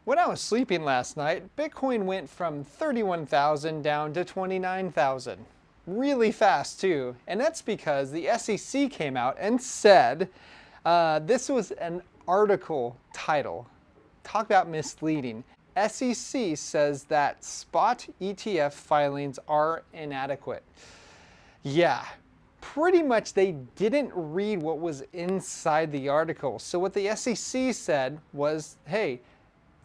When I was sleeping last night, Bitcoin went from 31,000 down to 29,000. Really fast too. And that's because the SEC came out and said, this was an article title. Talk about misleading. SEC says that spot ETF filings are inadequate. Yeah, pretty much they didn't read what was inside the article. So what the SEC said was, hey,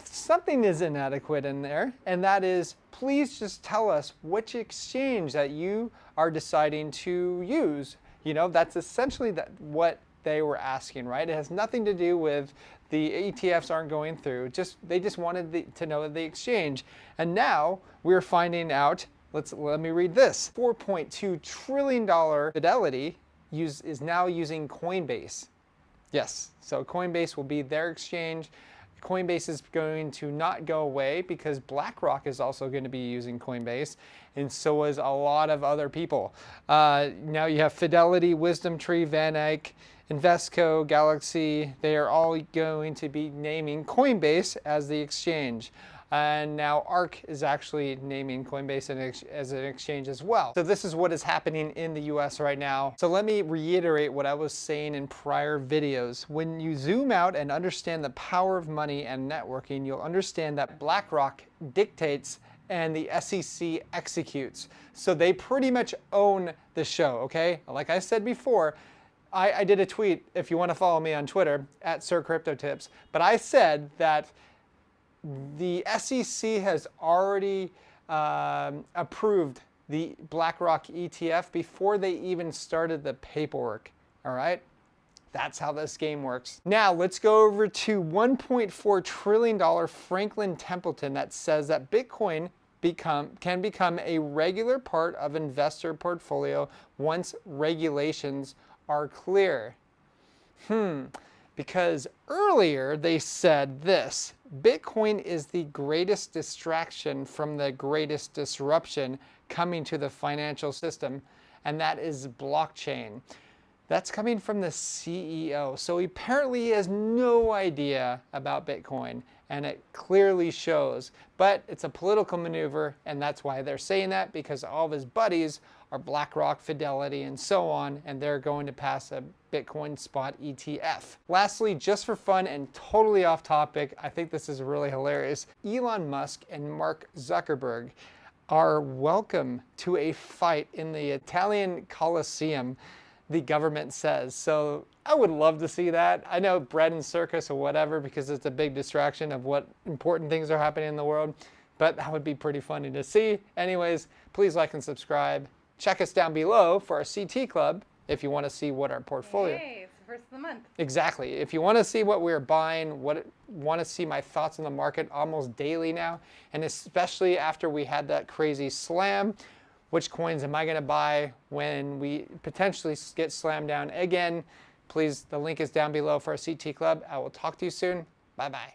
something is inadequate in there, and that is, please just tell us which exchange that you are deciding to use. You know, that's essentially what they were asking, right? It has nothing to do with the ETFs aren't going through. They just wanted to know the exchange. And now we're finding out, let me read this. $4.2 trillion Fidelity is now using Coinbase. Yes, so Coinbase will be their exchange. Coinbase is going to not go away because BlackRock is also going to be using Coinbase, and so is a lot of other people. Now you have Fidelity, WisdomTree, Van Eyck, Invesco, Galaxy. They are all going to be naming Coinbase as the exchange. And now ARK is actually naming Coinbase as an exchange as well. So this is what is happening in the US right now. So let me reiterate what I was saying in prior videos. When you zoom out and understand the power of money and networking, you'll understand that BlackRock dictates and the SEC executes. So they pretty much own the show, okay? Like I said before, I did a tweet, if you want to follow me on Twitter, at SirCryptoTips, but I said that the SEC has already approved the BlackRock ETF before they even started the paperwork, all right? That's how this game works. Now let's go over to $1.4 trillion Franklin Templeton that says that Bitcoin can become a regular part of investor portfolio once regulations are clear. Because earlier they said this: Bitcoin is the greatest distraction from the greatest disruption coming to the financial system, and that is blockchain. That's coming from the CEO. So apparently he has no idea about Bitcoin, and it clearly shows. But it's a political maneuver, and that's why they're saying that, because all of his buddies are BlackRock, Fidelity, and so on, and they're going to pass a Bitcoin spot ETF. Lastly, just for fun and totally off topic, I think this is really hilarious. Elon Musk and Mark Zuckerberg are welcome to a fight in the Italian Colosseum, the government says. So I would love to see that. I know bread and circus or whatever, because it's a big distraction of what important things are happening in the world, but that would be pretty funny to see. Anyways, please like and subscribe. Check us down below for our CT Club if you want to see what our portfolio. Hey, it's the first of the month. Exactly. If you want to see what we're buying, want to see my thoughts on the market almost daily now, and especially after we had that crazy slam, which coins am I going to buy when we potentially get slammed down again? Please, the link is down below for our CT Club. I will talk to you soon. Bye-bye.